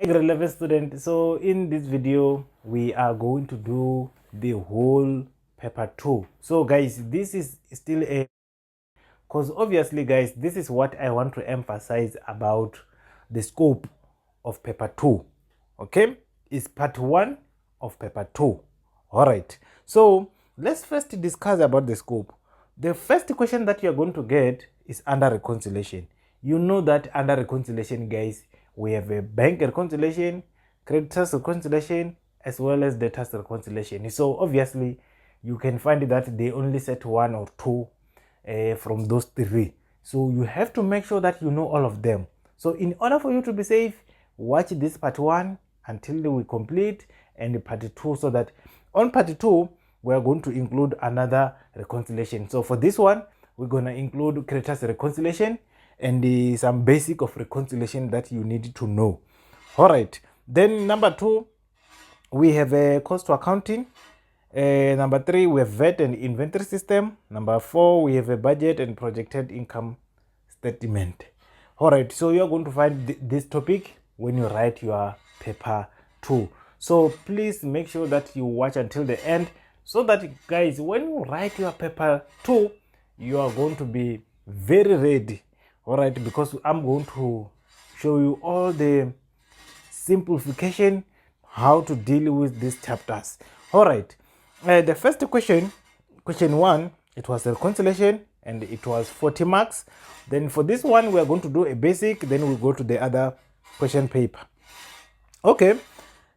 Relevant student, so in this video we are going to do the whole paper 2. So guys, this is still a, because obviously guys, this is what I want to emphasize about the scope of paper 2. Okay, it's part 1 of paper 2. All right, so let's first discuss about the scope. The first question that you're going to get is under reconciliation. You know that under reconciliation, guys, we have a bank reconciliation, creditors reconciliation, as well as debtors reconciliation. So obviously you can find that they only set 1 or 2 from those 3. So you have to make sure that you know all of them. So in order for you to be safe, watch this part 1 until we complete, and part 2, so that on part 2 we are going to include another reconciliation. So for this one, we're going to include creditors reconciliation and some basic of reconciliation that you need to know. All right, then number 2, we have a cost to accounting. Number 3, we have VAT and inventory system. Number 4, we have a budget and projected income statement. All right, so you're going to find this topic when you write your paper 2. So please make sure that you watch until the end, so that guys, when you write your paper 2, you are going to be very ready. All right, because I'm going to show you all the simplification, how to deal with these chapters. All right, the first question 1, it was a reconciliation and it was 40 marks. Then for this one, we are going to do a basic, then we'll go to the other question paper. Okay,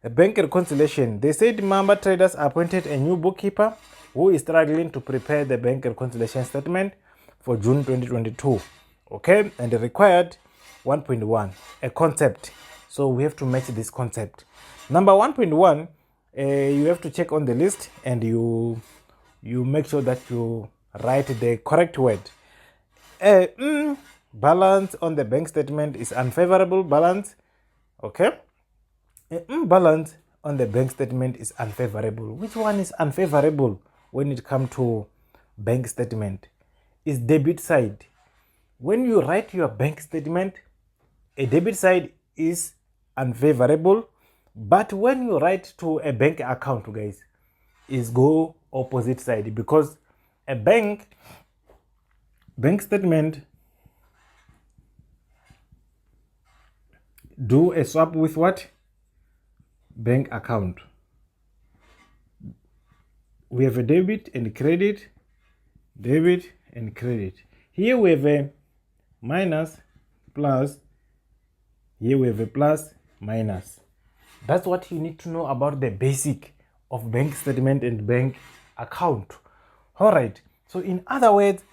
a bank reconciliation. They said member traders appointed a new bookkeeper who is struggling to prepare the bank reconciliation statement for June 2022. Okay, and the required 1.1, a concept. So we have to match this concept. Number 1.1, you have to check on the list and you make sure that you write the correct word. Balance on the bank statement is unfavorable balance. Okay, balance on the bank statement is unfavorable. Which one is unfavorable when it comes to bank statement? Is debit side. When you write your bank statement, a debit side is unfavorable, but when you write to a bank account, guys, is go opposite side, because a bank statement do a swap with what? Bank account. We have a debit and credit, debit and credit. Here we have a minus, plus. Here we have a plus, minus. That's what you need to know about the basic of bank statement and bank account. All right, so in other words,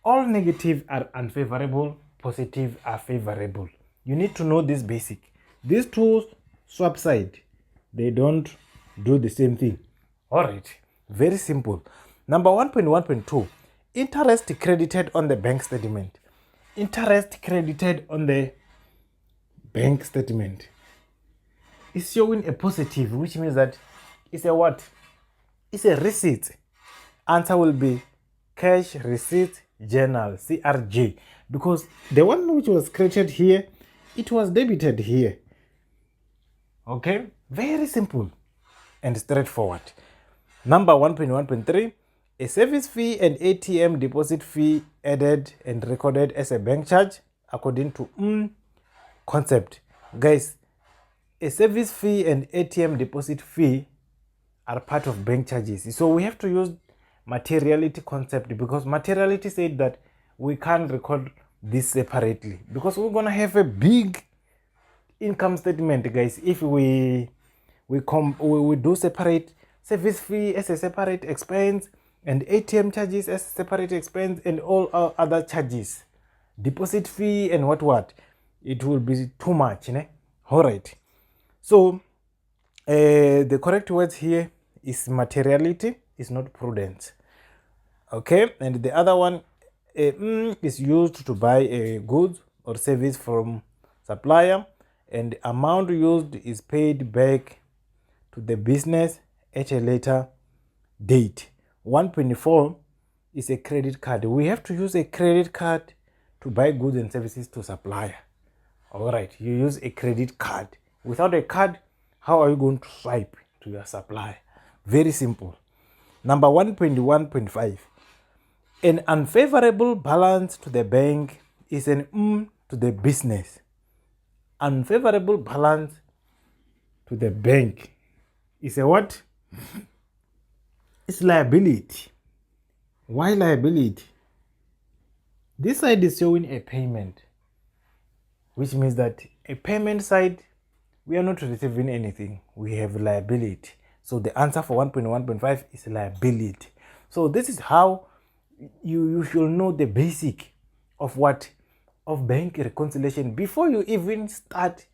all negative are unfavorable, positive are favorable. You need to know this basic. These two swap side, they don't do the same thing. All right, very simple. Number 1.1.2, interest credited on the bank statement. Interest credited on the bank statement is showing a positive, which means that it's a what? It's a receipt. Answer will be cash receipt journal, CRJ, because the one which was created here, it was debited here. Okay, very simple and straightforward. Number 1.1.3, a service fee and ATM deposit fee added and recorded as a bank charge according to concept. Guys, a service fee and ATM deposit fee are part of bank charges. So we have to use materiality concept, because materiality said that we can't record this separately, because we're gonna have a big income statement, guys, if we do separate service fee as a separate expense and ATM charges as a separate expense and all other charges, deposit fee and what, it will be too much, né? All right, so the correct words here is materiality, is not prudence. Okay, and the other one is used to buy a goods or service from supplier, and the amount used is paid back to the business at a later date. 1.4 is a credit card. We have to use a credit card to buy goods and services to supplier. All right, you use a credit card Without a card, how are you going to swipe to your supplier? Very simple. Number 1.1.5. An unfavorable balance to the bank is an to the business. Unfavorable balance to the bank is a what? It's liability. Why liability? This side is showing a payment, which means that a payment side, we are not receiving anything. We have liability. So the answer for 1.1.5 is liability. So this is how you should know the basic of what? Of bank reconciliation before you even start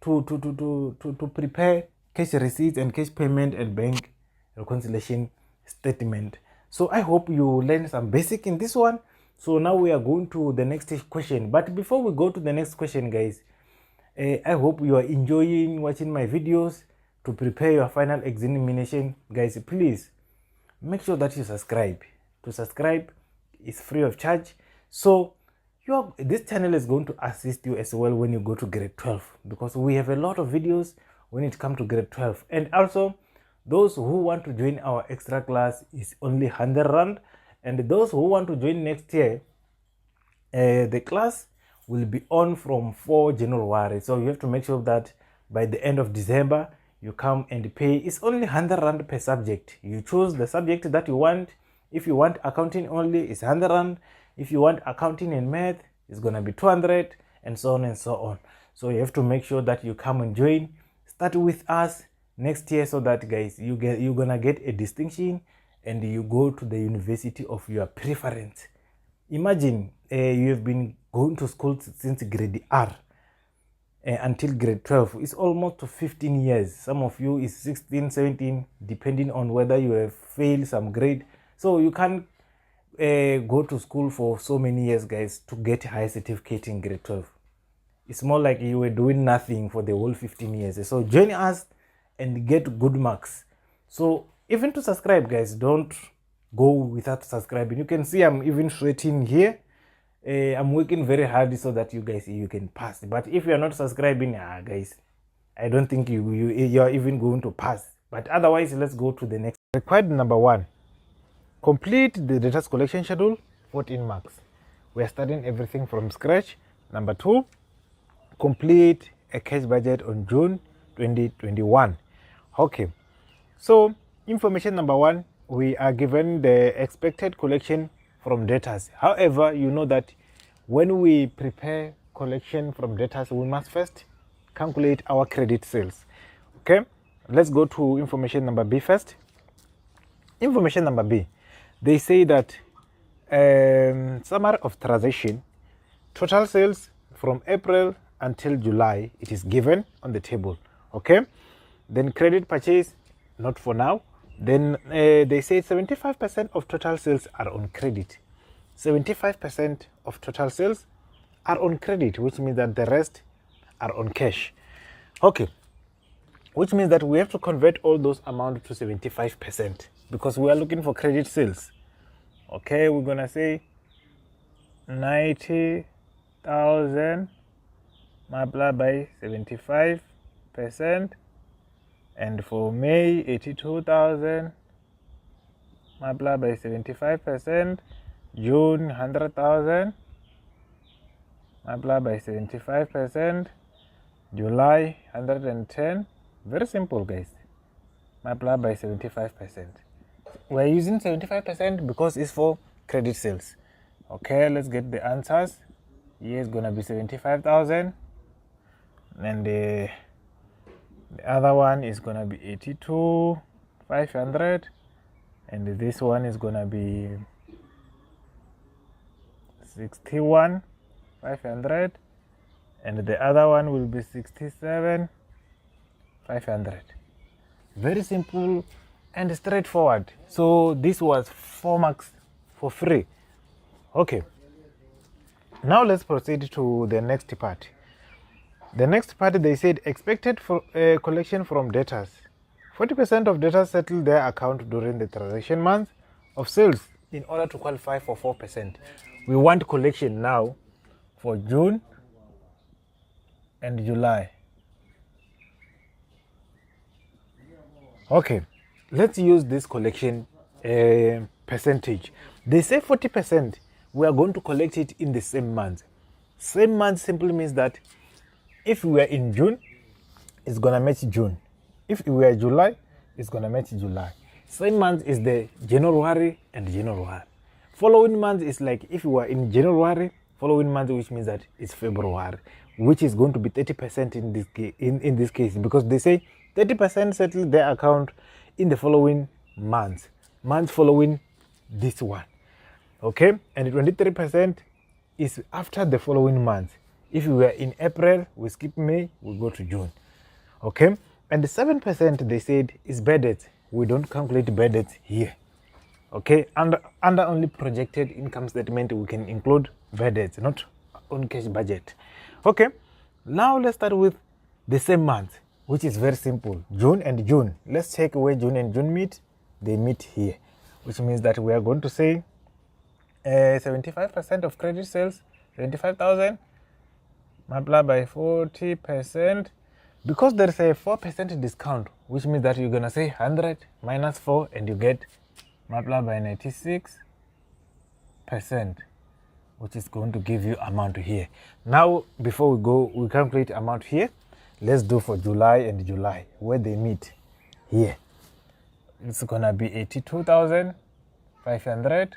to prepare cash receipts and cash payment and bank reconciliation statement. So I hope you learned some basic in this one. So now we are going to the next question. But before we go to the next question, guys, I hope you are enjoying watching my videos to prepare your final examination. Guys, please make sure that you subscribe. To subscribe is free of charge. So this channel is going to assist you as well when you go to grade 12, because we have a lot of videos when it comes to grade 12. And also, those who want to join our extra class is only 100 rand, and those who want to join next year, the class will be on from 4 January. So you have to make sure that by the end of December you come and pay. It's only 100 rand per subject. You choose the subject that you want. If you want accounting only, it's 100 rand. If you want accounting and math, it's gonna be 200, and so on and so on. So you have to make sure that you come and join, start with us next year, so that, guys, you're gonna get a distinction and you go to the university of your preference. Imagine you have been going to school since grade R until grade 12. It's almost 15 years. Some of you is 16, 17, depending on whether you have failed some grade. So you can't go to school for so many years, guys, to get high certificate in grade 12. It's more like you were doing nothing for the whole 15 years. So join us and get good marks. So even to subscribe, guys, don't go without subscribing. You can see I'm even sweating here. I'm working very hard so that you guys, you can pass. But if you are not subscribing, guys, I don't think you are even going to pass. But otherwise, let's go to the next. Required number 1. Complete the data collection schedule, 14 marks. We are starting everything from scratch. Number 2, complete a cash budget on June 2021. Okay, so information number 1, we are given the expected collection from debtors. However, you know that when we prepare collection from debtors, we must first calculate our credit sales. Okay, let's go to information number B first. Information number B, they say that summary of transaction, total sales from April until July, it is given on the table. Okay, then credit purchase, not for now. Then they say 75% of total sales are on credit. 75% of total sales are on credit, which means that the rest are on cash. Okay, which means that we have to convert all those amounts to 75%, because we are looking for credit sales. Okay, we're gonna say 90,000 multiplied by 75%, and for May 82,000 multiplied by 75%, June 100,000 multiplied by 75%, July 110. Very simple, guys. Multiplied by 75%. We're using 75% because it's for credit sales. Okay, let's get the answers. Here is gonna be 75,000, and the other one is gonna be 82,500, and this one is gonna be 61,500, and the other one will be 67,500. Very simple and straightforward. So this was 4 marks for free. Okay, now let's proceed to the next part. The next part, they said expected for collection from debtors. 40% of debtors settle their account during the transaction month of sales in order to qualify for 4%. We want collection now for June and July. Okay, let's use this collection percentage. They say 40%. We are going to collect it in the same month. Same month simply means that if we are in June, it's gonna match June. If we are July, it's gonna match July. Same month is the January and January. Following month is like if we are in January, following month, which means that it's February, which is going to be 30% in this case, in this case, because they say 30% settle their account in the following month following this one. Okay, and 23% is after the following month. If we were in April, we skip May, we go to June. Okay, and the 7% they said is bad debt. We don't calculate bad debt here. Okay, under only projected income statement we can include bad debts, not on cash budget. Okay, now let's start with the same month, which is very simple. June and June. Let's check where June and June meet. They meet here, which means that we are going to say 75% of credit sales, 75,000 multiplied by 40%. Because there is a 4% discount, which means that you're gonna say 100 minus 4 and you get multiplied by 96%, which is going to give you amount here. Now, before we go, we calculate amount here. Let's do for July and July, where they meet here. It's gonna be 82,500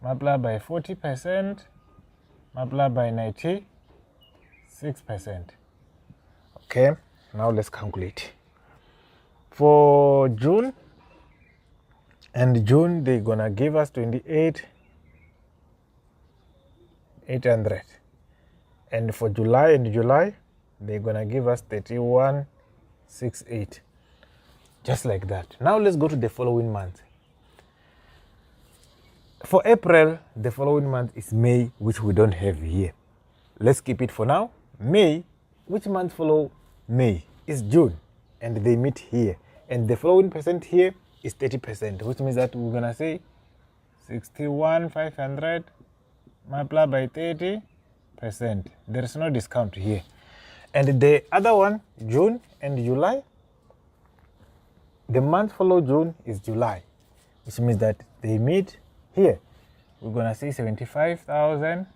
multiplied by 40% multiplied by 96%. Okay, now let's calculate. For June and June, they're gonna give us 28,800, and for July and July, they're gonna give us 31,68. Just like that. Now let's go to the following month. For April, the following month is May, which we don't have here. Let's keep it for now. May, which month follow May? Is June, and they meet here. And the following percent here is 30%, which means that we're gonna say 61,500 multiplied by 30%. There is no discount here. And the other one, June and July, the month follow June is July, which means that they meet here. We're gonna say 75,000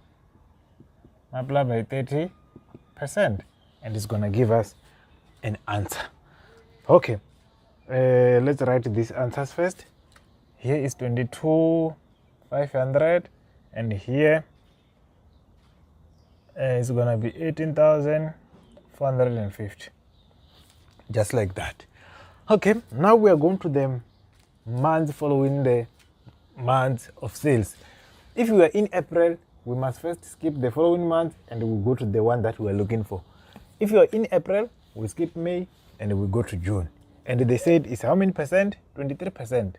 multiplied by 30%, and it's gonna give us an answer. Okay, let's write these answers first. Here is 22,500, and here it's gonna be 18,450. Just like that. Okay, now we are going to the month following the month of sales. If we are in April, we must first skip the following month and we go to the one that we are looking for. If you are in April, we skip May and we go to June. And they said it's how many percent? 23%.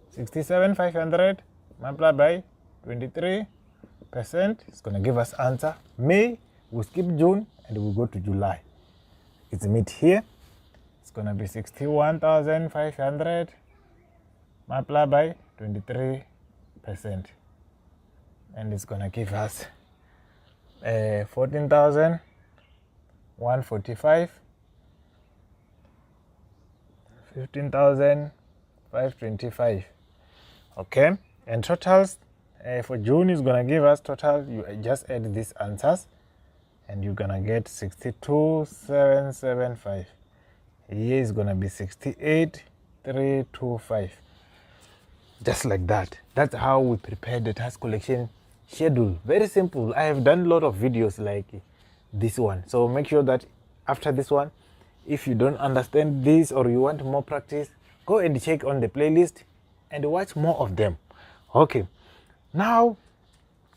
67,500 multiplied by 23%. It's going to give us answer. May, we skip June and we go to July. It's meet here. It's going to be 61,500 multiplied by 23%. And it's going to give us 14,145, 15,525. Okay, and totals for June is going to give us total. You just add these answers and you're going to get 62,775. Here is going to be 68,325. Just like that. That's how we prepare the tax collection schedule. Very simple. I have done a lot of videos like this one. So make sure that after this one, if you don't understand this or you want more practice, go and check on the playlist and watch more of them. Okay. Now,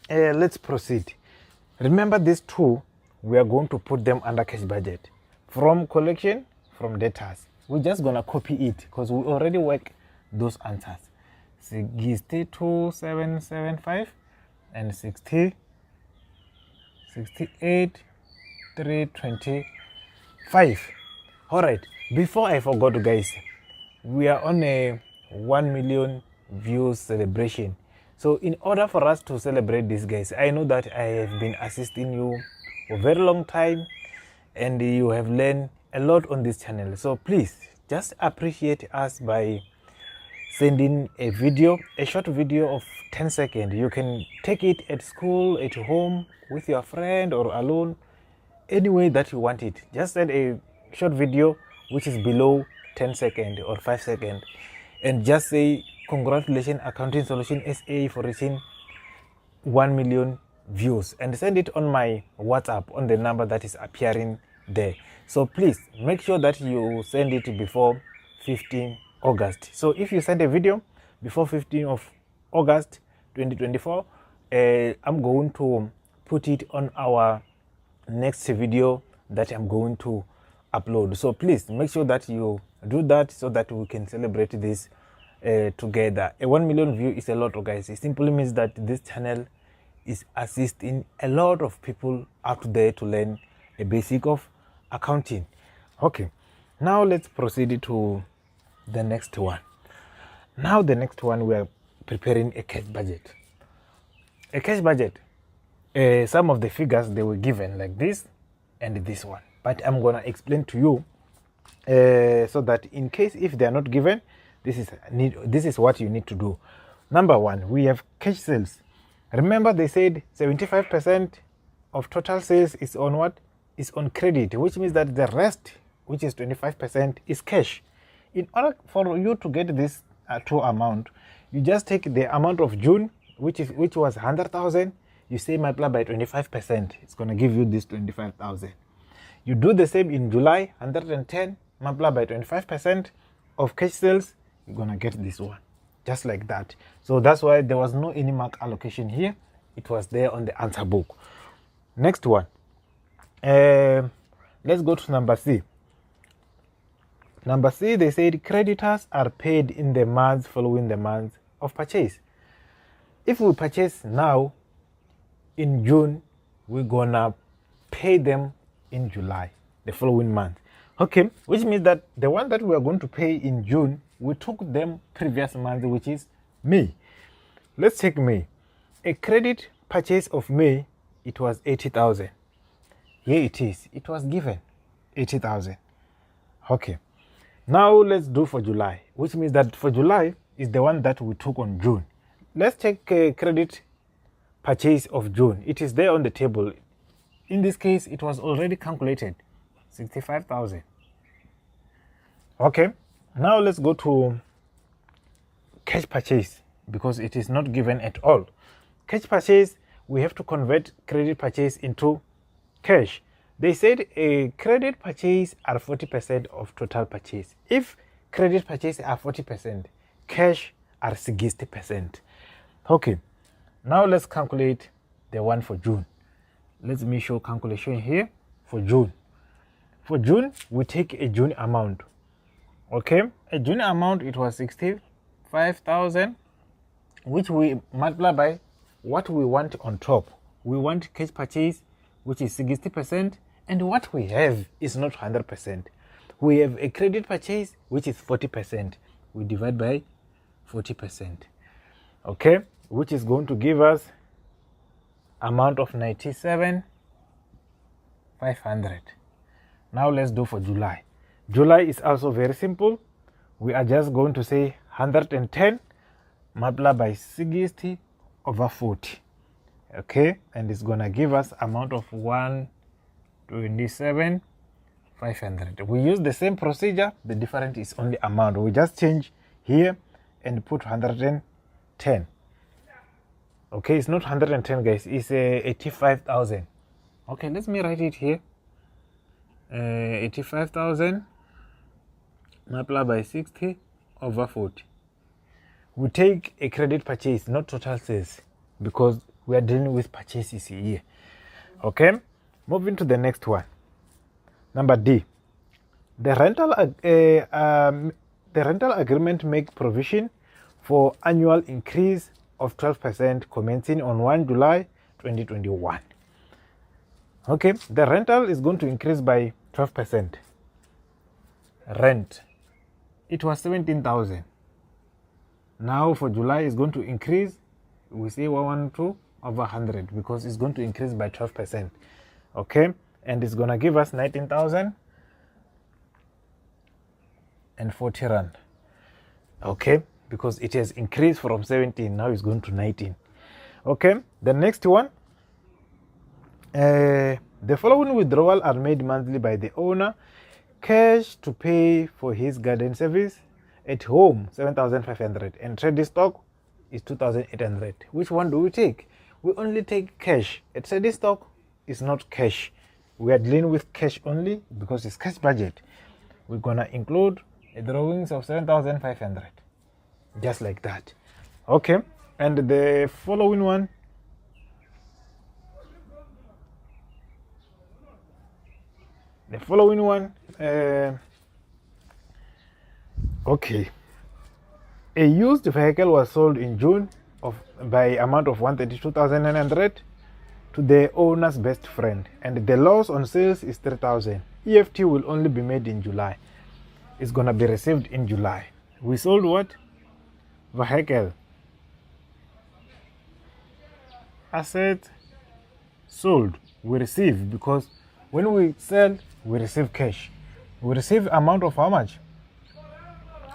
let's proceed. Remember these two, we are going to put them under cash budget. From collection, from debtors. We're just going to copy it because we already work those answers. 62,775 and 68,325. All right, before I forgot, guys, we are on a 1 million views celebration. So in order for us to celebrate this, guys, I know that I have been assisting you for a very long time and you have learned a lot on this channel. So please just appreciate us by sending a video, a short video of 10 seconds. You can take it at school, at home, with your friend, or alone, any way that you want it. Just send a short video which is below 10 seconds or 5 seconds, and just say, congratulations Accounting Solution SA for reaching 1 million views, and send it on my WhatsApp on the number that is appearing there. So please make sure that you send it before 15 August. So if you send a video before 15 of August 2024, I'm going to put it on our next video that I'm going to upload. So please make sure that you do that so that we can celebrate this together. A 1 million view is a lot, guys. It simply means that this channel is assisting a lot of people out there to learn a basic of accounting. Okay, now let's proceed to the next one. Now the next one, we are preparing a cash budget. A cash budget, some of the figures they were given like this and this one, but I'm gonna explain to you so that in case if they are not given, this is what you need to do. Number one, we have cash sales. Remember they said 75% of total sales is on what? Is on credit, which means that the rest, which is 25%, is cash. In order for you to get this true amount, you just take the amount of June, which was 100,000. You say multiply by 25%. It's going to give you this 25,000. You do the same in July, 110, multiply by 25% of cash sales. You're going to get this one, just like that. So that's why there was no any mark allocation here. It was there on the answer book. Next one. Let's go to number C. Number C, they said creditors are paid in the months following the month of purchase. If we purchase now in June, we're gonna pay them in July, the following month. Okay, which means that the one that we are going to pay in June, we took them previous month, which is May. Let's take May. A credit purchase of May, it was 80,000. Here it is. It was given 80,000. Okay. Now let's do for July, which means that for July is the one that we took on June. Let's take a credit purchase of June. It is there on the table. In this case, it was already calculated, 65,000. Okay. Now let's go to cash purchase, because it is not given at all. Cash purchase, we have to convert credit purchase into cash. They said a credit purchase are 40% of total purchase. If credit purchase are 40%, cash are 60%. Okay, now let's calculate the one for June. Let me show calculation here for June. For June, we take a June amount. Okay, a June amount, it was 65,000, which we multiply by what we want on top. We want cash purchase, which is 60%, and what we have is not 100%. We have a credit purchase, which is 40%. We divide by 40%. Okay, which is going to give us amount of 97,500. Now let's do for July. July is also very simple. We are just going to say 110 multiplied by 60 over 40. Okay, and it's gonna give us amount of 127,500. We use the same procedure. The difference is only amount. We just change here and put 110. Okay, it's not 110, guys. It's 85,000. Okay, let me write it here. 85,000 multiplied by 60 over 40. We take a credit purchase, not total sales, because we are dealing with purchases here. Okay, moving to the next one. Number D. The rental agreement make provision for annual increase of 12% commencing on 1 July 2021. Okay, the rental is going to increase by 12%. Rent, it was 17,000. Now for July is going to increase. We say 112 over 100 because it's going to increase by 12%. Okay, and it's going to give us 19,000 rand. Okay, because it has increased from 17, now it's going to 19. Okay, the next one, the following withdrawal are made monthly by the owner. Cash to pay for his garden service. At home, 7,500, and trading stock is 2,800. Which one do we take? We only take cash. At trading stock is not cash. We are dealing with cash only because it's cash budget. We're gonna include a drawings of 7,500, just like that. Okay, and the following one, okay, a used vehicle was sold in June by amount of 132,900 to the owner's best friend, and the loss on sales is 3,000. EFT will only be made in July. It's gonna be received in July. We sold what? Vehicle. Asset sold. We receive, because when we sell, we receive cash. We receive amount of how much?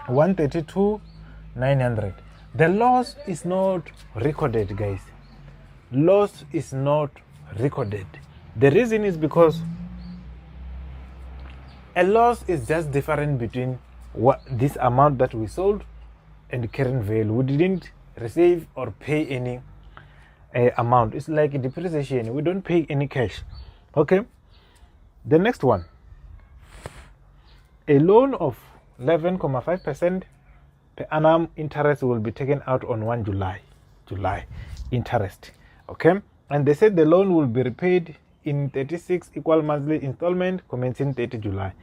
132,900. The loss is not recorded, guys. Loss is not recorded. The reason is because a loss is just different between what this amount that we sold and current value. We didn't receive or pay any amount. It's like a depreciation. We don't pay any cash. Okay, the next one, a loan of 11.5% per annum interest will be taken out on 1 July interest. Okay, and they said the loan will be repaid in 36 equal monthly installment commencing 30 July.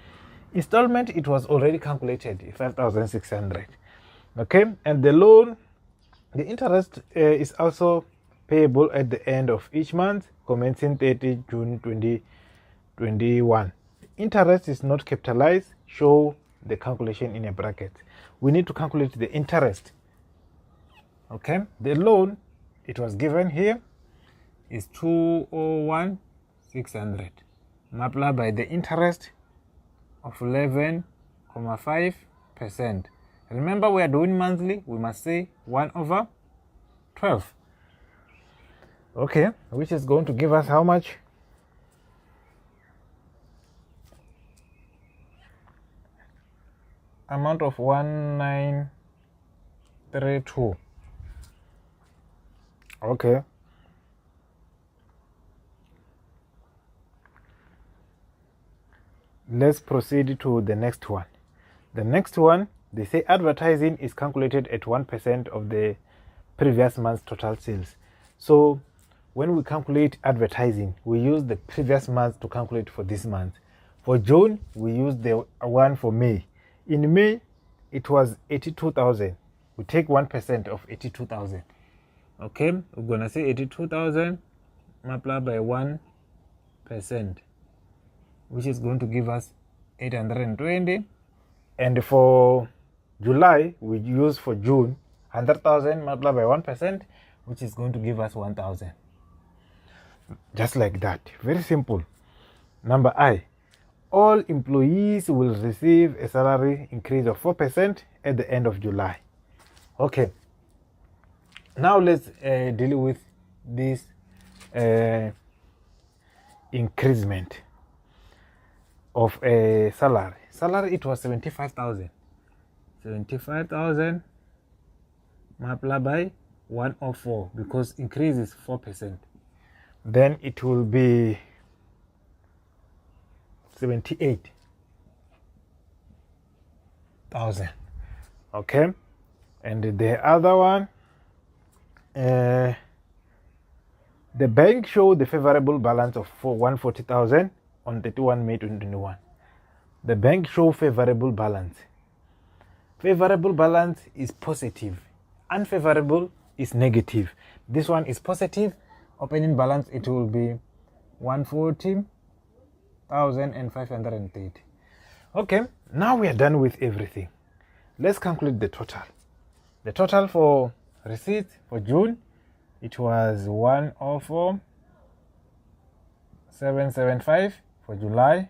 Installment, it was already calculated 5,600. Okay, and the loan, the interest is also payable at the end of each month commencing 30 June 2021. Interest is not capitalized. Show the calculation in a bracket. We need to calculate the interest. Okay, the loan, it was given here, is 201,600 multiplied by the interest of 11.5%. Remember, we are doing monthly. We must say 1/12. Okay, which is going to give us how much? Amount of 1932. Okay, let's proceed to the next one. The next one, they say advertising is calculated at 1% of the previous month's total sales. So when we calculate advertising, we use the previous month to calculate for this month. For June, we use the one for May. In May, it was 82,000. We take 1% of 82,000. Okay, we're gonna say 82,000 multiplied by 1%, which is going to give us 820. And for July, we use for June 100,000 multiplied by 1%, which is going to give us 1,000. Just like that. Very simple. Number I, all employees will receive a salary increase of 4% at the end of July. Okay, now let's deal with this increasement of a salary. Salary, it was 75,000. 75,000 multiplied by 104, because increase is 4%. Then it will be 78,000. Okay, and the other one, the bank showed the favorable balance of 140,000 on 31 May 2021. The bank show favorable balance. Favorable balance is positive. Unfavorable is negative. This one is positive. Opening balance, it will be 140,530. Okay, now we are done with everything. Let's calculate the total. The total for receipts for June, it was 104,775. For July,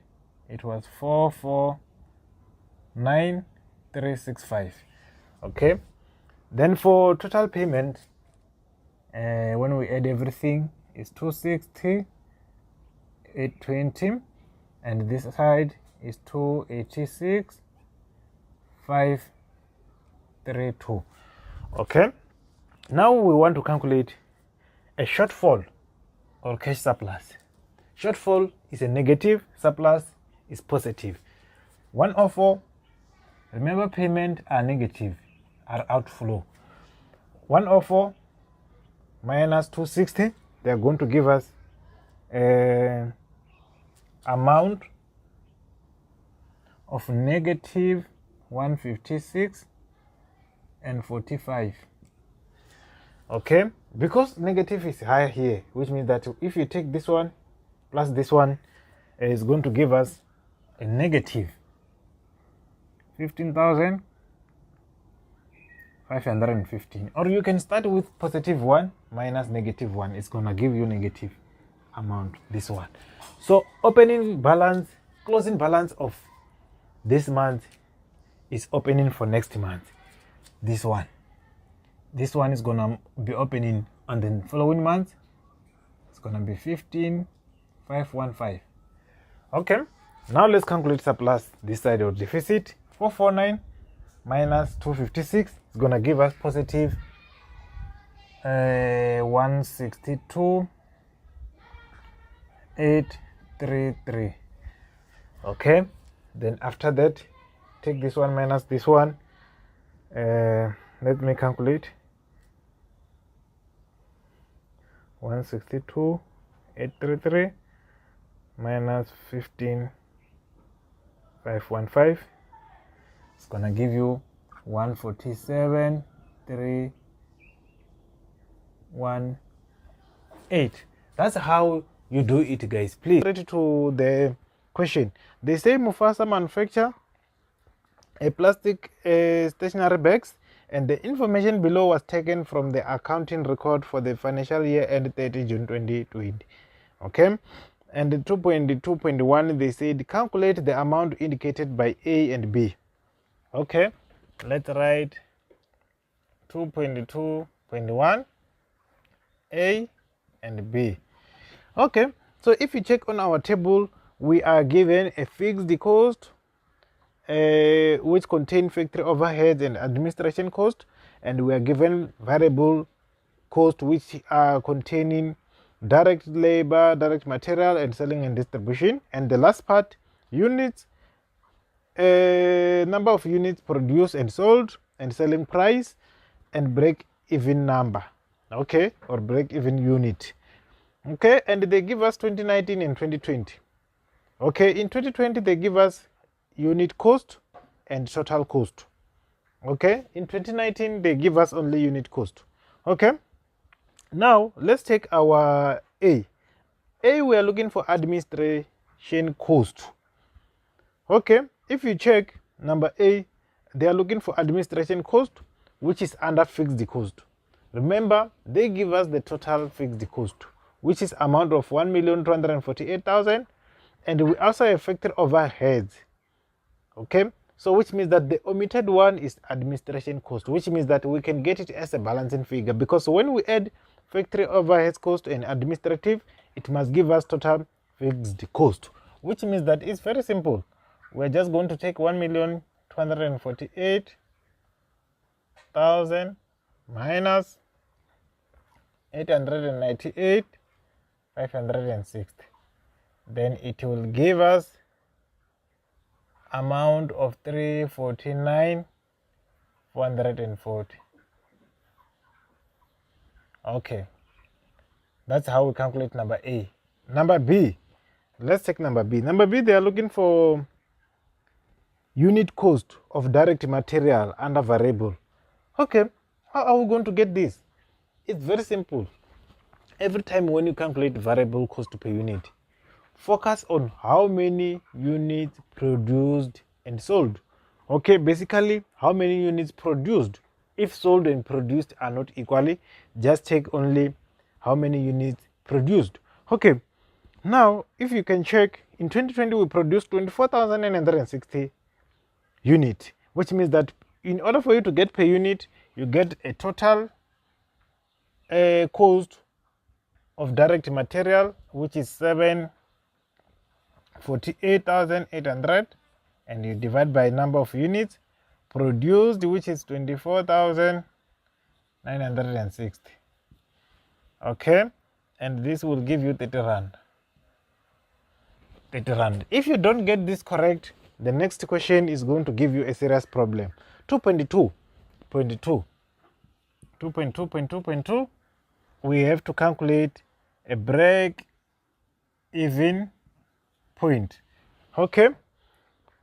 it was 449,000. 365. Okay, then for total payment, when we add everything, is 260, 820, and this side is 286, 532. Okay, now we want to calculate a shortfall or cash surplus. Shortfall is a negative, surplus is positive. 104, remember payment are negative, are outflow. 104 minus 260, they are going to give us amount of negative 156 and 45. Okay, because negative is higher here, which means that if you take this one plus this one, it's going to give us a negative 15,515. Or you can start with positive 1 minus negative 1. It's going to give you negative amount, this one. So opening balance, closing balance of this month is opening for next month. This one is going to be opening on the following month. It's going to be 15,515. Okay, now let's calculate surplus this side of deficit. 449 minus 256 is going to give us positive 162, 833. Okay, then after that, take this one minus this one. Let me calculate. 162, 833 minus 15,515. It's gonna give you 147, 318. That's how you do it, guys. Please read to the question. They say Mufasa manufacture a plastic stationery bags, and the information below was taken from the accounting record for the financial year end 30 June 2020. Okay, and the 2.2.1, they said calculate the amount indicated by A and B. Okay, let's write 2.2.1 A and B. Okay, so if you check on our table, we are given a fixed cost which contain factory overheads and administration cost, and we are given variable cost which are containing direct labor, direct material, and selling and distribution. And the last part, units, number of units produced and sold, and selling price, and break even number. Okay, or break even unit. Okay, and they give us 2019 and 2020. Okay, in 2020 they give us unit cost and total cost. Okay, in 2019 they give us only unit cost. Okay, now let's take our A. We are looking for administration cost. Okay, if you check number A, they are looking for administration cost, which is under fixed cost. Remember, they give us the total fixed cost, which is amount of 1,248,000, and we also have factory overheads. Okay, so which means that the omitted one is administration cost, which means that we can get it as a balancing figure, because when we add factory overheads cost and administrative, it must give us total fixed cost, which means that it's very simple. We're just going to take 1,248,000 minus 898,560. Then it will give us amount of 349,440. Okay, that's how we calculate number A. Number B, let's take number B. Number B, they are looking for unit cost of direct material under variable. Okay, how are we going to get this? It's very simple. Every time when you calculate variable cost per unit, focus on how many units produced and sold. Okay, basically how many units produced. If sold and produced are not equally, just take only how many units produced. Okay, now if you can check, in 2020 we produced 24,960 units, which means that in order for you to get per unit, you get a total cost of direct material, which is 748,800, and you divide by number of units produced, which is 24,960. Okay, and this will give you 30 rand. 30 rand. If you don't get this correct, the next question is going to give you a serious problem. 2.2, we have to calculate a break even point. Okay,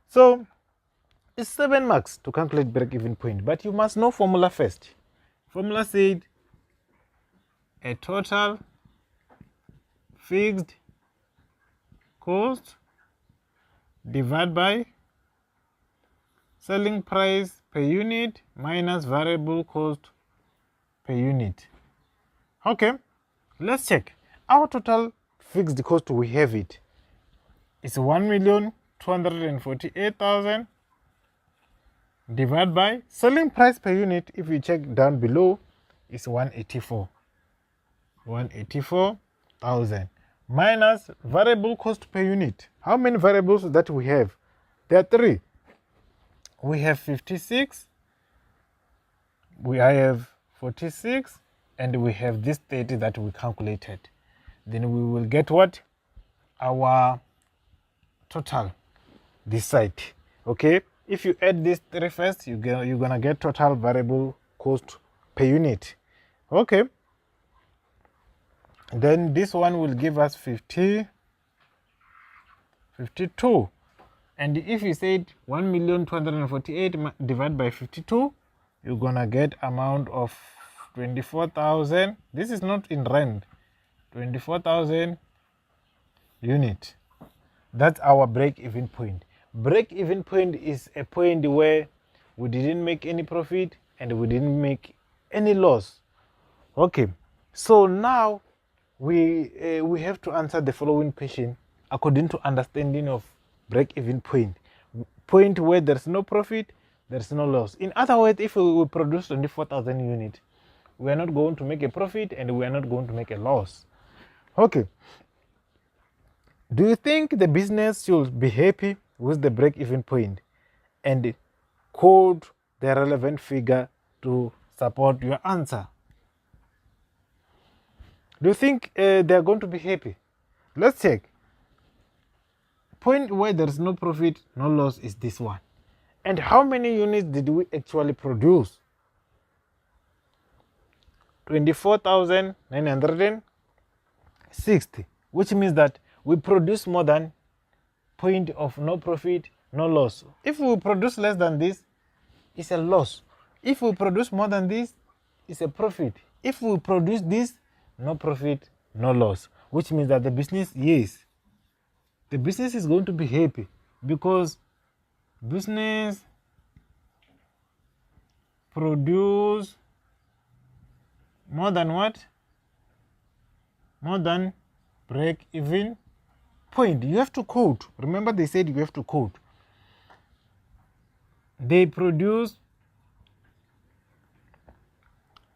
so it's 7 marks to calculate break even point, but you must know formula first. Formula said a total fixed cost divided by selling price per unit minus variable cost per unit. Okay, let's check. Our total fixed cost, we have it. It's 1,248,000 divided by selling price per unit. If you check down below, it's 184,000 minus variable cost per unit. How many variables that we have? There are 3. We have 56, I have 46, and we have this 30 that we calculated. Then we will get what? Our total this side. Okay, if you add these 3 first, you're gonna get total variable cost per unit. Okay, then this one will give us 52. And if you said 1,248,000 divided by 52, you're gonna get amount of 24,000. This is not in rand. 24,000 unit. That's our break-even point. Break-even point is a point where we didn't make any profit and we didn't make any loss. Okay, so now we have to answer the following question according to understanding of break-even point. Point where there's no profit, there's no loss. In other words, if we produce 24,000 units, we are not going to make a profit and we are not going to make a loss. Okay, do you think the business should be happy with the break-even point and quote the relevant figure to support your answer? Do you think they are going to be happy? Let's check. Point where there is no profit, no loss is this one. And how many units did we actually produce? 24,960, which means that we produce more than point of no profit, no loss. If we produce less than this, it's a loss. If we produce more than this, it's a profit. If we produce this, no profit, no loss, which means that the business, yes, the business is going to be happy because business produce more than what? More than break-even point. You have to quote. Remember, they said you have to quote. They produce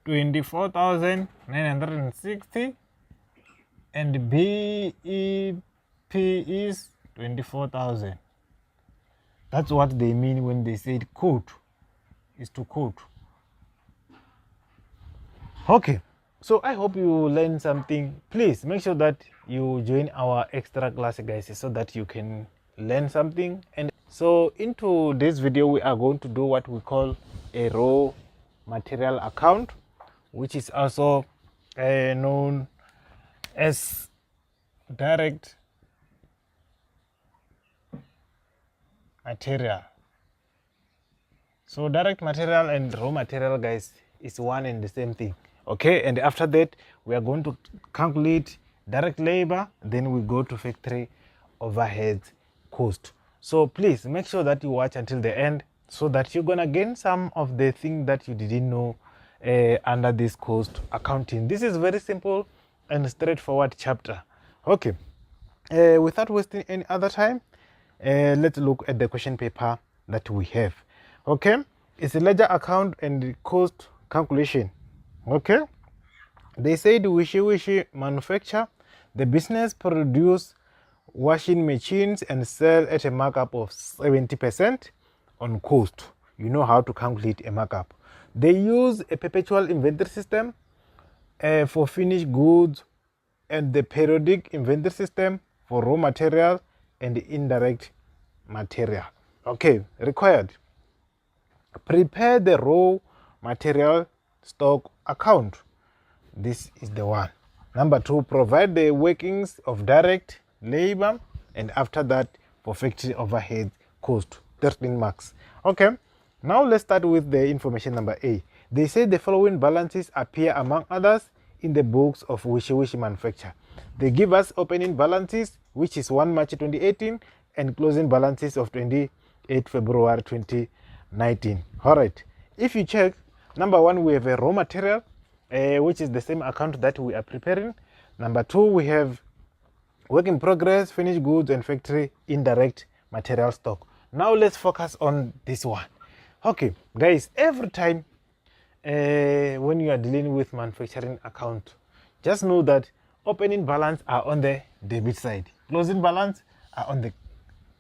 24,960 and BEP is 24,000. That's what they mean when they said quote, is to quote. Okay, so I hope you learned something. Please make sure that you join our extra class, guys, so that you can learn something. And so into this video, we are going to do what we call a raw material account, which is also known as direct material. So direct material and raw material, guys, is one and the same thing. Okay, and after that we are going to calculate direct labor, then we go to factory overhead cost. So please make sure that you watch until the end so that you're gonna gain some of the things that you didn't know under this cost accounting. This is very simple and straightforward chapter. Okay, without wasting any other time, let's look at the question paper that we have. Okay, it's a ledger account and cost calculation. Okay, they said Wishy manufacture the business produce washing machines and sell at a markup of 70% on cost. You know how to calculate a markup. They use a perpetual inventory system for finished goods and the periodic inventory system for raw material and indirect material. Okay, required. Prepare the raw material stock account. This is the one. Number 2, provide the workings of direct labor, and after that for factory overhead cost, 13 marks. Okay, now let's start with the information number A. They say the following balances appear among others in the books of Wishy manufacture. They give us opening balances, which is 1 March 2018, and closing balances of 28 February 2019. All right, if you check, number 1, we have a raw material, which is the same account that we are preparing. Number 2, we have work in progress, finished goods, and factory indirect material stock. Now let's focus on this one. Okay, guys, every time when you are dealing with manufacturing account, just know that opening balance are on the debit side, closing balance are on the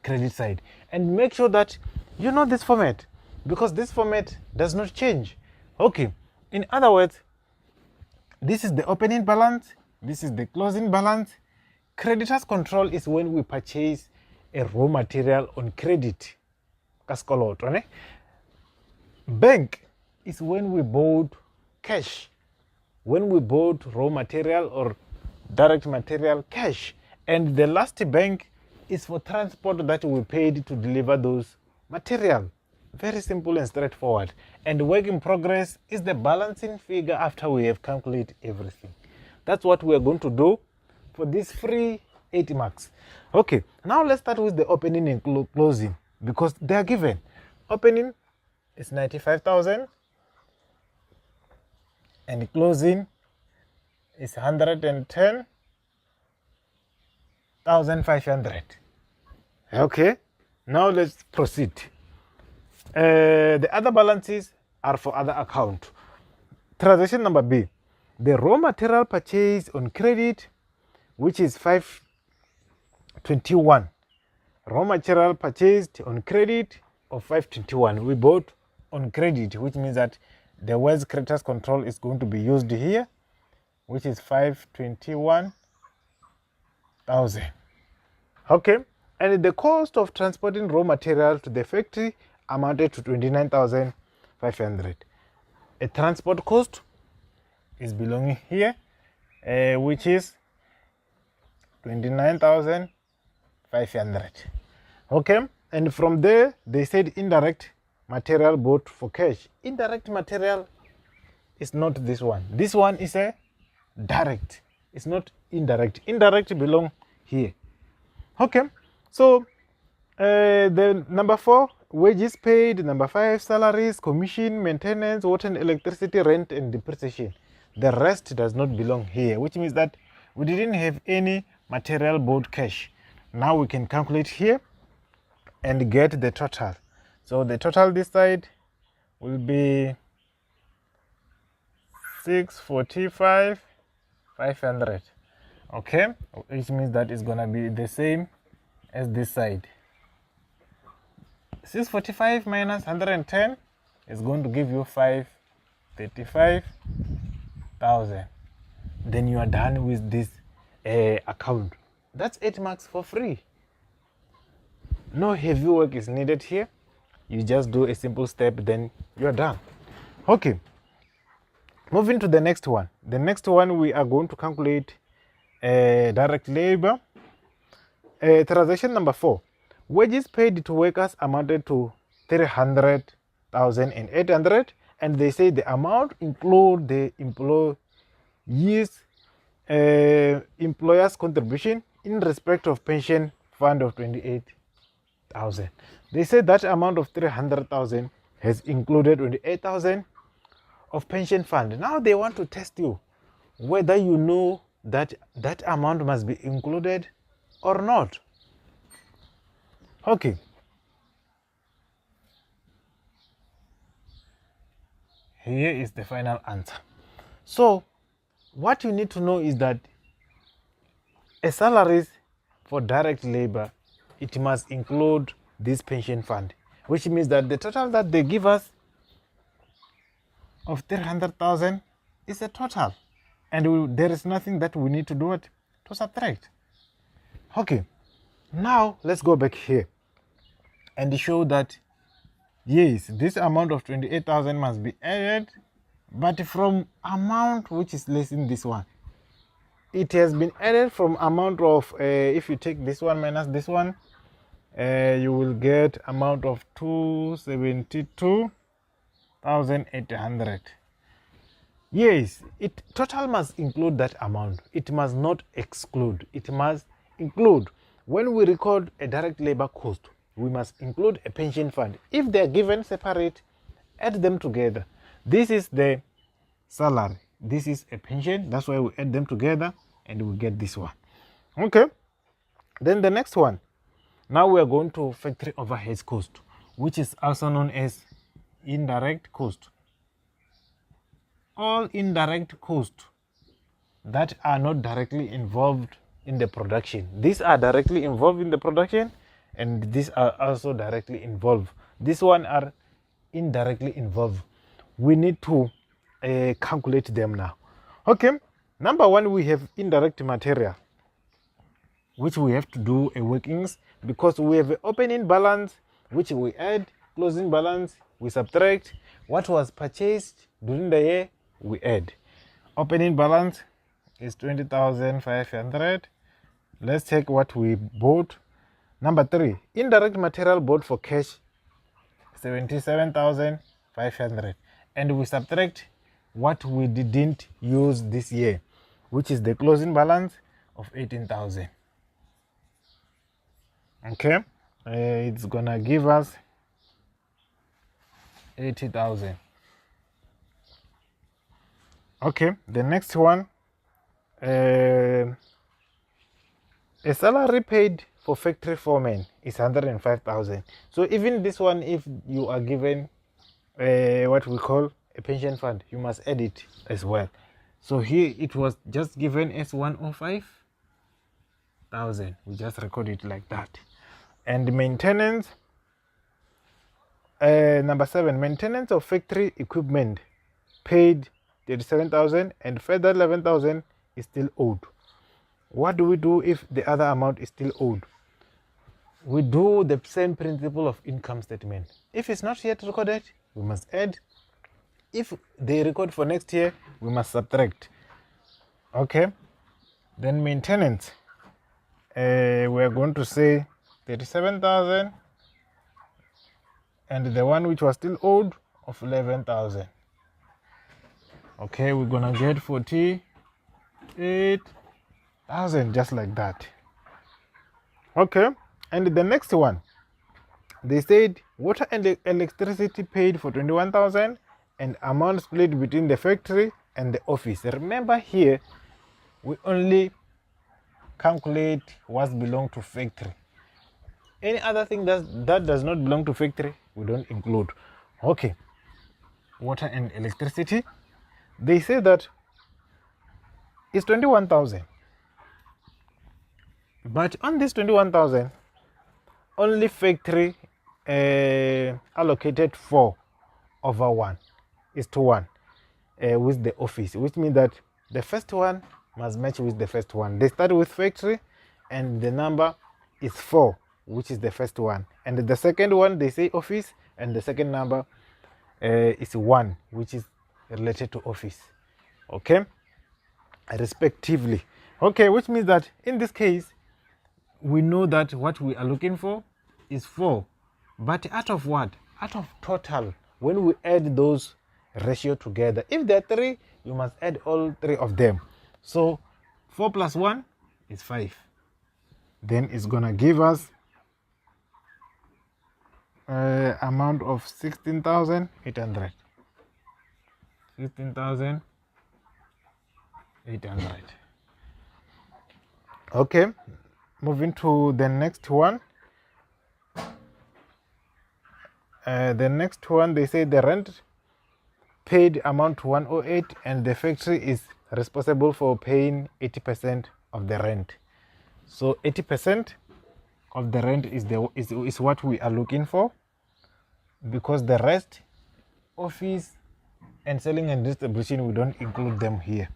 credit side, and make sure that you know this format, because this format does not change. Okay, in other words, this is the opening balance, this is the closing balance. Creditors control is when we purchase a raw material on credit. Bank is when we bought cash, when we bought raw material or direct material cash. And the last bank is for transport that we paid to deliver those material. Very simple and straightforward. And work in progress is the balancing figure after we have calculated everything. That's what we are going to do for this free 80 marks. Okay, now let's start with the opening and closing, because they are given. Opening is 95,000 and closing is 110,500. Okay, now let's proceed. The other balances are for other account. Transaction number B, the raw material purchase on credit, which is 521. Raw material purchased on credit of 521. We bought on credit, which means that the words creditors control is going to be used here, which is 521,000. Okay, and the cost of transporting raw material to the factory amounted to 29,500. A transport cost is belonging here, which is 29,500. Okay, and from there they said indirect material bought for cash. Indirect material is not this one. This one is a direct. It's not indirect. Indirect belong here. Okay, so the number 4, wages paid. Number 5, salaries, commission, maintenance, water and electricity, rent and depreciation. The rest does not belong here, which means that we didn't have any material bought cash. Now we can calculate here and get the total. So the total this side will be 645,500. Okay, which means that it's gonna be the same as this side. 645 minus 110 is going to give you 535,000. Then you are done with this account. That's 8 marks for free. No heavy work is needed here. You just do a simple step, then you are done. Okay, moving to the next one. The next one, we are going to calculate direct labor. Transaction number 4, wages paid to workers amounted to 300,800, and they say the amount include the employer's contribution in respect of pension fund of 28,000. They say that amount of 300,000 has included 28,000 of pension fund. Now they want to test you whether you know that that amount must be included or not. Okay, here is the final answer. So what you need to know is that a salaries for direct labor, it must include this pension fund, which means that the total that they give us of 300,000 is a total, and there is nothing that we need to do it to subtract. Okay, now let's go back here and show that yes, this amount of 28,000 must be added, but from amount which is less in this one. It has been added from amount of, if you take this one minus this one, you will get amount of 272,800. Yes, it total must include that amount. It must not exclude. It must include. When we record a direct labor cost, we must include a pension fund. If they are given separate, add them together. This is the salary. This is a pension. That's why we add them together and we get this one. Okay. Then the next one. Now we are going to factory overhead cost, which is also known as indirect cost. All indirect costs that are not directly involved in the production. These are directly involved in the production, and these are also directly involved. These one are indirectly involved. We need to calculate them now. Okay, number one, we have indirect material, which we have to do a workings, because we have an opening balance, which we add, closing balance, we subtract. What was purchased during the year, we add. Opening balance is 20,500. Let's take what we bought. Number three, indirect material bought for cash, 77,500. And we subtract what we didn't use this year, which is the closing balance of 18,000. Okay, it's gonna give us 80,000. Okay, the next one, a salary paid for factory foreman is 105,000. So even this one, if you are given what we call a pension fund, you must add it as well. So here it was just given as 105,000. We just record it like that. And maintenance, number 7, maintenance of factory equipment paid 37,000, and further 11,000 is still owed. What do we do if the other amount is still owed? We do the same principle of income statement. If it's not yet recorded, we must add. If they record for next year, we must subtract. Okay, then maintenance, we're going to say 37,000, and the one which was still owed of 11,000. Okay, we're gonna get 48,000, just like that. Okay, and the next one, they said water and electricity paid for 21,000, and amount split between the factory and the office. Remember here, we only calculate what belongs to factory. Any other thing that does not belong to factory, we don't include. Okay, water and electricity, they say that it's 21,000. But on this 21,000, only factory allocated 4/1 is to 1 with the office, which means that the first one must match with the first one. They start with factory, and the number is 4, which is the first one. And the second one, they say office, and the second number is 1, which is related to office. Okay, respectively. Okay, which means that in this case, we know that what we are looking for is 4, but out of what? Out of total. When we add those ratio together, if there are 3, you must add all 3 of them. So 4 plus 1 is 5. Then it's gonna give us amount of 16,800. 16,800. Okay, moving to the next one. The next one, they say the rent paid amount to 108 and the factory is responsible for paying 80% of the rent. So 80% of the rent is what we are looking for, because the rest, office and selling and distribution, we don't include them here.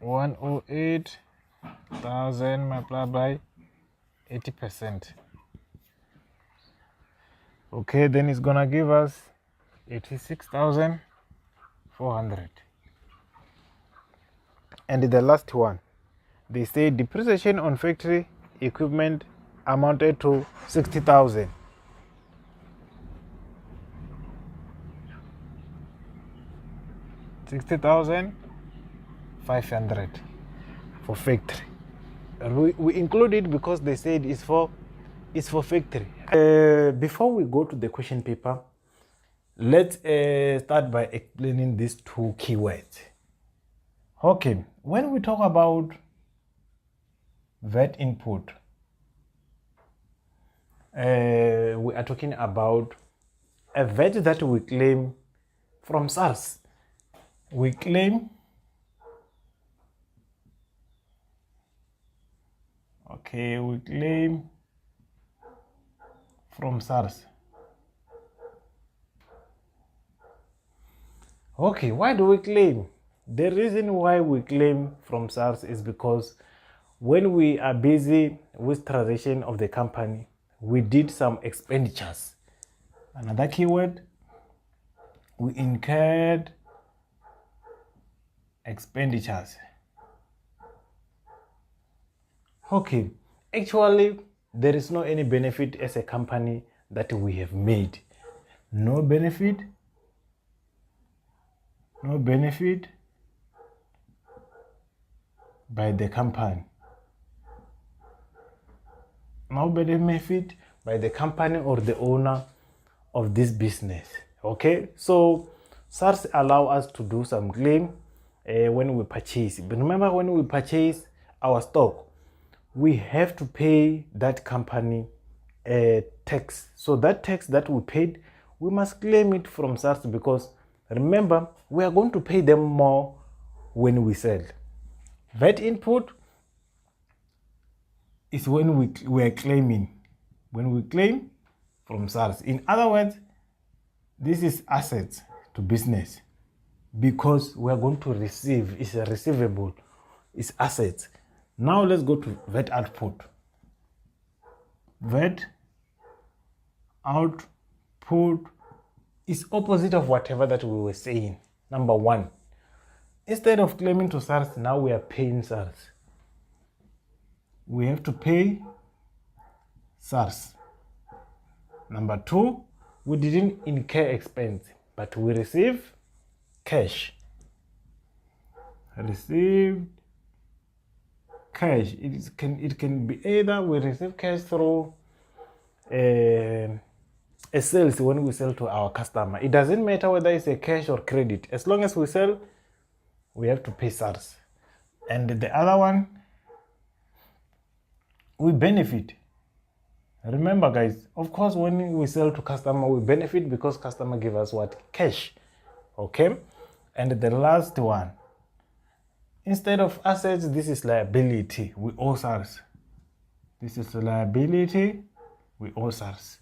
108,000 multiplied by 80%. Okay, then it's gonna give us 86,400. And the last one, they say depreciation on factory equipment amounted to 60,000. 60,500 for factory. We include it because they said it's for factory. Before we go to the question paper, let's start by explaining these two keywords. Okay, when we talk about VAT input, we are talking about a VAT that we claim from SARS. We claim, okay, we claim from SARS. Okay, why do we claim? The reason why we claim from SARS is because when we are busy with transition of the company, we did some expenditures. Another keyword, we incurred expenditures. Okay, actually there is no any benefit as a company that we have made. No benefit by the company. No benefit by the company or the owner of this business. Okay, so SARS allow us to do some claim when we purchase. But remember, when we purchase our stock, we have to pay that company tax. So that tax that we paid, we must claim it from SARS, because remember, we are going to pay them more when we sell. VAT input is when we are claiming, when we claim from SARS. In other words, this is assets to business, because we are going to receive. It's a receivable, it's assets. Now let's go to VAT output. VAT output is opposite of whatever that we were saying. Number one, instead of claiming to SARS, now we are paying SARS. We have to pay SARS. Number two, we didn't incur expense, but we receive cash. Received cash. It can be either we receive cash through a sales when we sell to our customer. It doesn't matter whether it's a cash or credit. As long as we sell, we have to pay SARS. And the other one, we benefit. Remember guys, of course, when we sell to customer, we benefit because customer give us what? Cash. Okay. And the last one, instead of assets, this is liability. We owe SARS. This is liability. We owe SARS.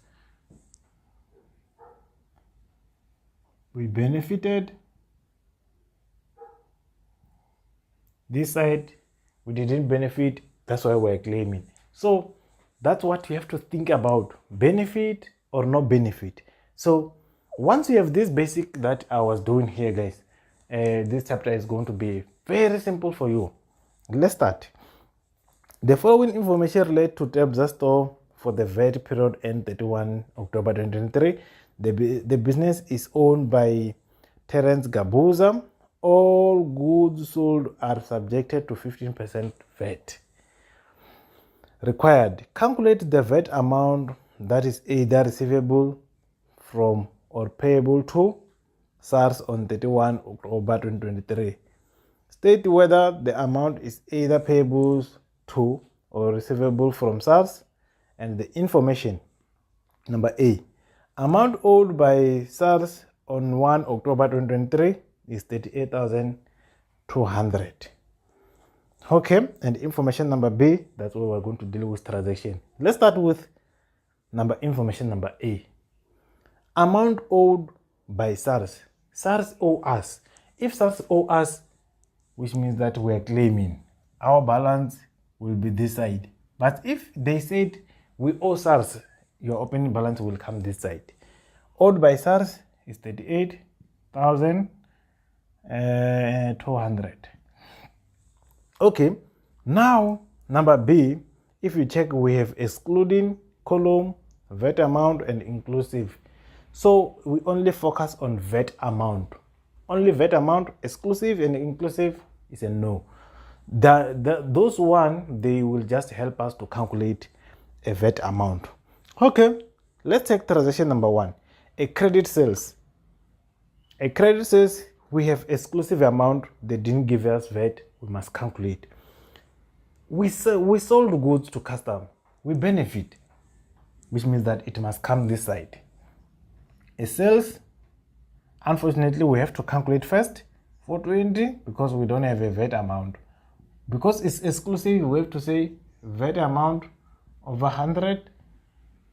We benefited. This side, we didn't benefit. That's why we're claiming. So that's what you have to think about, benefit or no benefit. So once you have this basic that I was doing here, guys, this chapter is going to be very simple for you. Let's start. The following information related to Tabza store for the VAT period end 31 October 2023. The business is owned by Terence Gabuza. All goods sold are subjected to 15% VAT. Required, calculate the VAT amount that is either receivable from or payable to SARS on 31 October 2023. State whether the amount is either payable to or receivable from SARS, and the information. Number A, amount owed by SARS on 1 October 2023 is 38,200. Okay, and information number B, that's what we're going to deal with transaction. Let's start with information number A. Amount owed by SARS. SARS owe us. If SARS owe us, which means that we are claiming, our balance will be this side. But if they said we owe SARS, your opening balance will come this side. Owed by SARS is 38,200. Okay, now number B, if you check, we have excluding column, VAT amount, and inclusive. So we only focus on VAT amount. Only VAT amount, exclusive and inclusive is a no. Those one, they will just help us to calculate a VAT amount. Okay, let's take transaction number 1. A credit sales. A credit sales, we have exclusive amount. They didn't give us VAT. We must calculate. We sold goods to custom. We benefit, which means that it must come this side. A sales, unfortunately, we have to calculate first 420 because we don't have a VAT amount. Because it's exclusive, we have to say VAT amount over 100,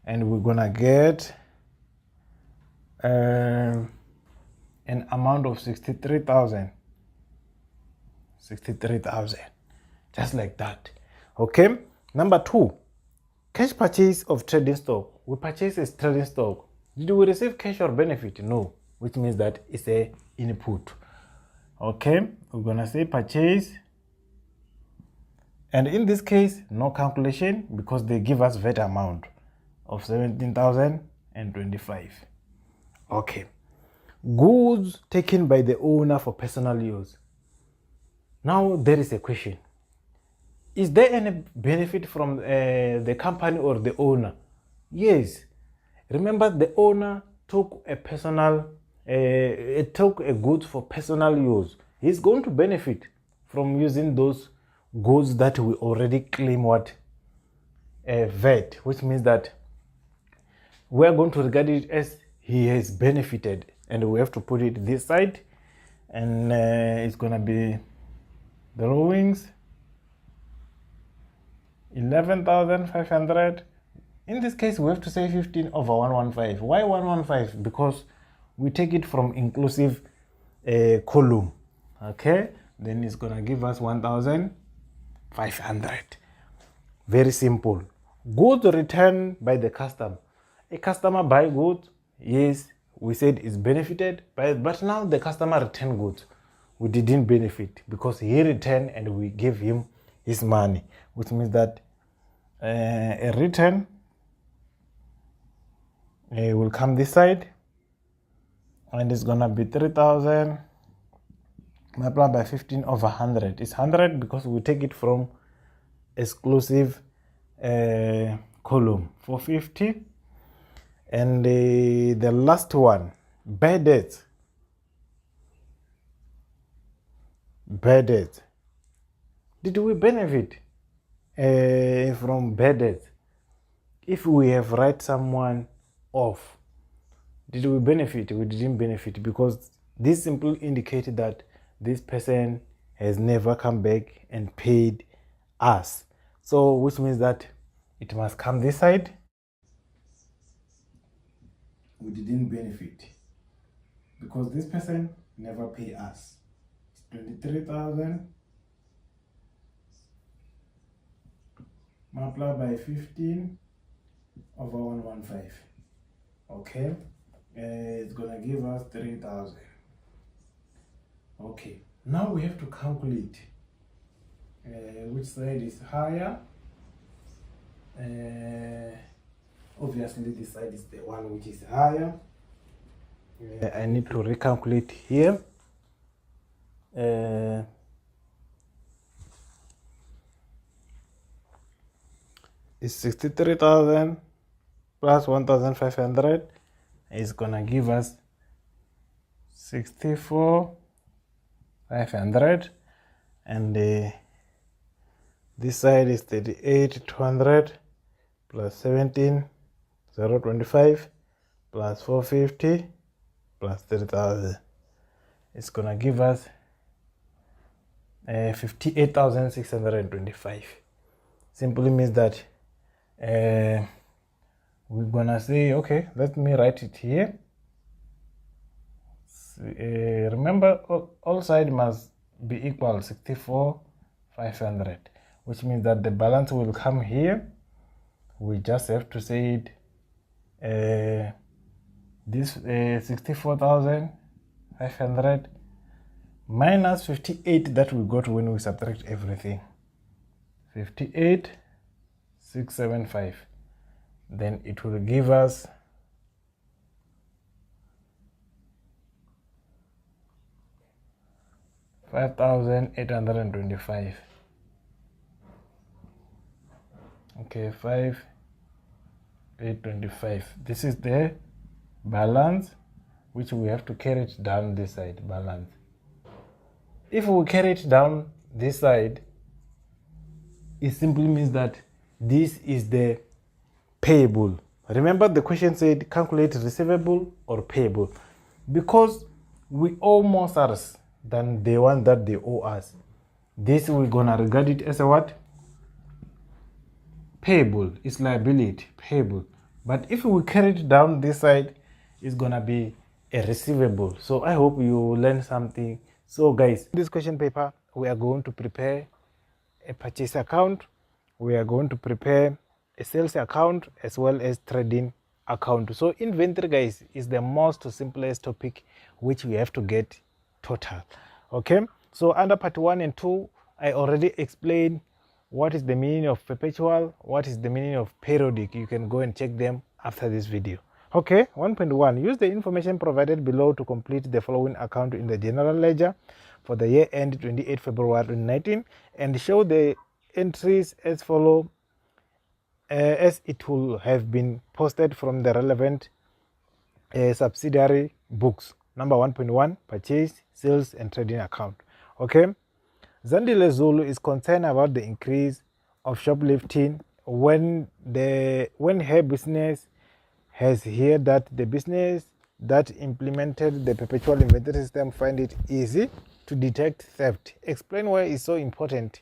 and we're gonna get an amount of 63,000. 63,000, just like that. Okay, number 2, cash purchase of trading stock. We purchase a trading stock. Did we receive cash or benefit? No, which means that it's a input. Okay, we're gonna say purchase, and in this case no calculation because they give us VAT amount of 17,025. Okay, goods taken by the owner for personal use. Now there is a question. Is there any benefit from the company or the owner? Yes. Remember, the owner took a goods for personal use. He's going to benefit from using those goods that we already claim what? VAT, which means that we are going to regard it as he has benefited, and we have to put it this side, and it's gonna be drawings 11,500. In this case, we have to say 15 over 115. Why 115? Because we take it from inclusive column. Okay, then it's gonna give us 1,500. Very simple. Goods returned by the customer. A customer buy goods. Yes, we said it's benefited, but now the customer returned goods. We didn't benefit because he returned and we gave him his money, which means that a return will come this side, and it's gonna be 3,000 multiplied by 15 over 100. It's 100 because we take it from exclusive column 450. And the last one, bad debts. Bad debts. Did we benefit from bad debts? If we have write someone off, did we benefit? We didn't benefit because this simply indicated that this person has never come back and paid us. So which means that it must come this side. We didn't benefit because this person never pay us. It's 23,000 multiplied by 15 over 115. Okay, it's gonna give us 3,000. Okay, now we have to calculate which side is higher. Obviously this side is the one which is higher. I need to recalculate here. It's 63,000 plus 1,500 is gonna give us 64,500, and this side is 38,200 plus 17,025 plus 450 plus 30,000. It's gonna give us 58,625. Simply means that we're gonna say, okay, let me write it here. Remember, all sides must be equal 64,500, which means that the balance will come here. We just have to say it, this 64,500 minus 58 that we got when we subtract everything. 58,675. Then it will give us 5,825. Okay, 5,825. This is the balance which we have to carry it down this side. Balance. If we carry it down this side, it simply means that this is the payable. Remember the question said calculate receivable or payable. Because we owe more SARS than the one that they owe us, this we're gonna regard it as a what? Payable. It's liability, payable. But if we carry it down this side, it's gonna be a receivable. So I hope you learn something. So guys, in this question paper, we are going to prepare a purchase account, we are going to prepare a sales account as well as trading account. So inventory, guys, is the most simplest topic which we have to get total. Okay, so under part 1 and 2, I already explained what is the meaning of perpetual, what is the meaning of periodic. You can go and check them after this video. Okay, 1.1, use the information provided below to complete the following account in the general ledger for the year end 28 February 2019 and show the entries as follow, as it will have been posted from the relevant subsidiary books. Number 1.1, purchase, sales and trading account. Okay, Zandile Zulu is concerned about the increase of shoplifting when her business has heard that the business that implemented the perpetual inventory system find it easy to detect theft. Explain why it's so important,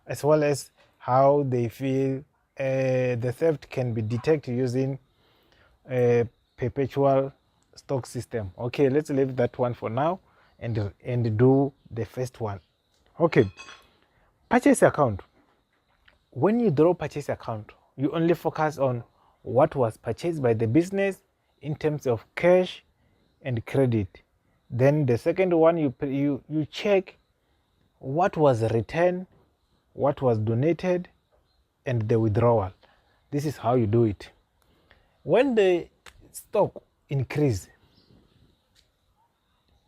as well as how they feel the theft can be detected using a perpetual stock system. Okay, let's leave that one for now and do the first one. Okay, purchase account. When you draw purchase account, you only focus on what was purchased by the business in terms of cash and credit. Then the second one, you check what was returned, what was donated, and the withdrawal. This is how you do it. When the stock increase,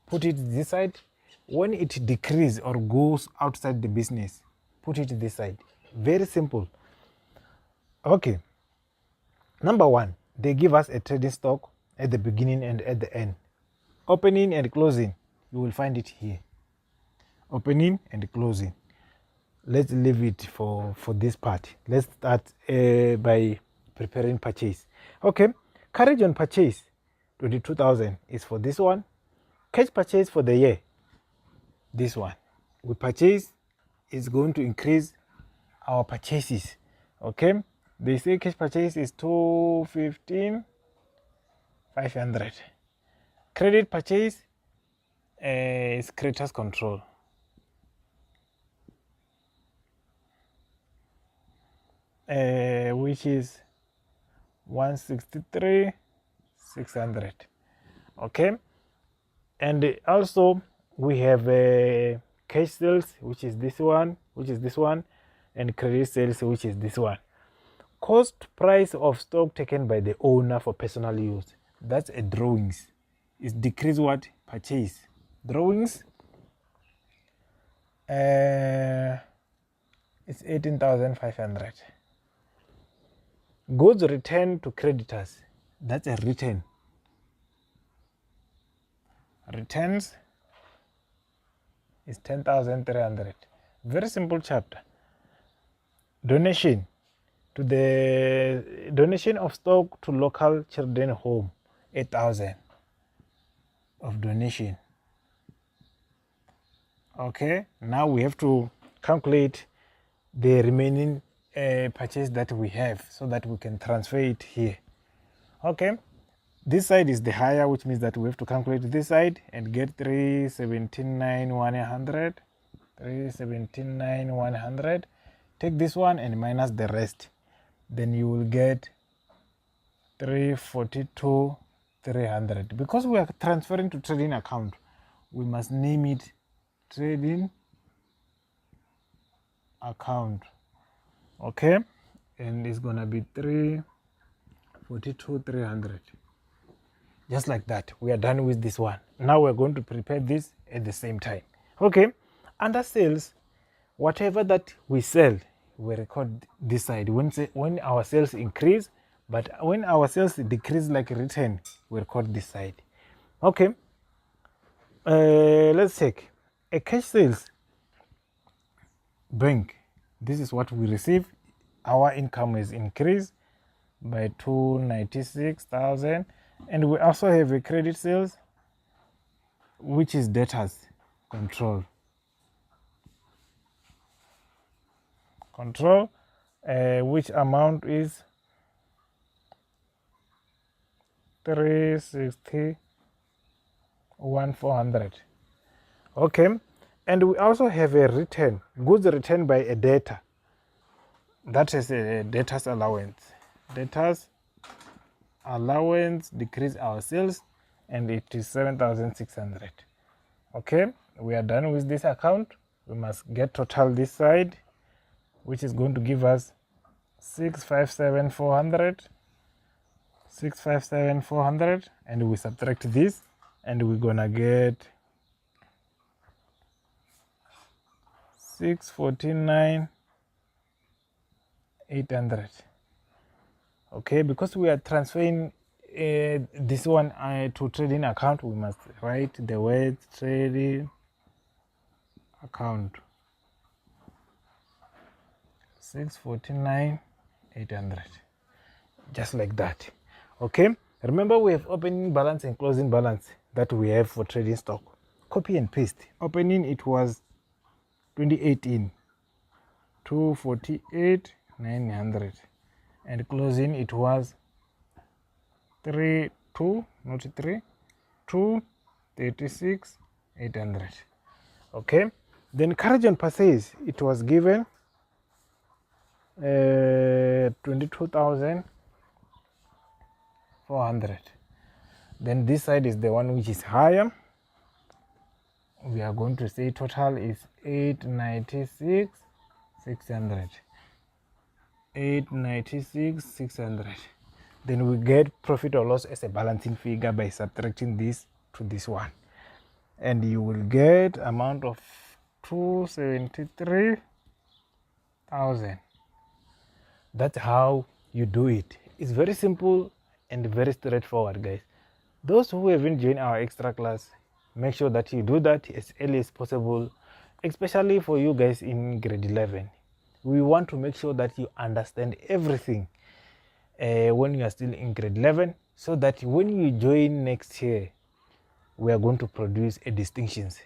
put it this side. When it decrease or goes outside the business, put it this side. Very simple. Okay. Number 1, they give us a trading stock at the beginning and at the end. Opening and closing, you will find it here. Opening and closing. Let's leave it for this part. Let's start by preparing purchase. Okay, carriage on purchase, 22,000 is for this one. Cash purchase for the year, this one. We purchase is going to increase our purchases. Okay, they say cash purchase is 215,500. Credit purchase is creditors control. Which is 163,600. Okay, and also we have cash sales, which is this one, and credit sales, which is this one. Cost price of stock taken by the owner for personal use, that's a drawings. Is decrease what? Purchase. Drawings, it's 18,500. Goods returned to creditors, that's a return. Returns is 10,300. Very simple chapter. Donation to the donation of stock to local children home, 8,000. of donation. Okay, now we have to calculate the remaining purchase that we have so that we can transfer it here. Okay, this side is the higher, which means that we have to calculate this side and get 317,900. 317,900. Take this one and minus the rest, then you will get 342,300. Because we are transferring to trading account, we must name it trading account. Okay, and it's gonna be 342,300. Just like that, we are done with this one. Now we're going to prepare this at the same time. Okay, under sales, whatever that we sell, we record this side when our sales increase, but when our sales decrease like return, we record this side. Okay, let's check a cash sales bank. This is what we receive. Our income is increased by 296,000, and we also have a credit sales, which is debtors control, which amount is 361,400. Okay, and we also have a return, goods returned by a debtor. That is a debtor's allowance. Debtor's allowance decrease our sales, and it is 7,600. Okay, we are done with this account. We must get total this side, which is going to give us 657,400. 657,400, and we subtract this, and we're gonna get 649,800. Okay, because we are transferring this one to trading account, we must write the word trading account. 649,800, just like that. Okay, remember we have opening balance and closing balance that we have for trading stock. Copy and paste. Opening, it was 2018, 248,900, and closing it was 236,800. Okay, then carriage and purchase, it was given 22,400. Then this side is the one which is higher. We are going to say total is 896,600. 896,600. Then we get profit or loss as a balancing figure by subtracting this to this one, and you will get amount of 273,000. That's how you do it. It's very simple and very straightforward, guys. Those who haven't joined our extra class, make sure that you do that as early as possible, especially for you guys in grade 11. We want to make sure that you understand everything when you are still in grade 11, so that when you join next year, we are going to produce a distinctions.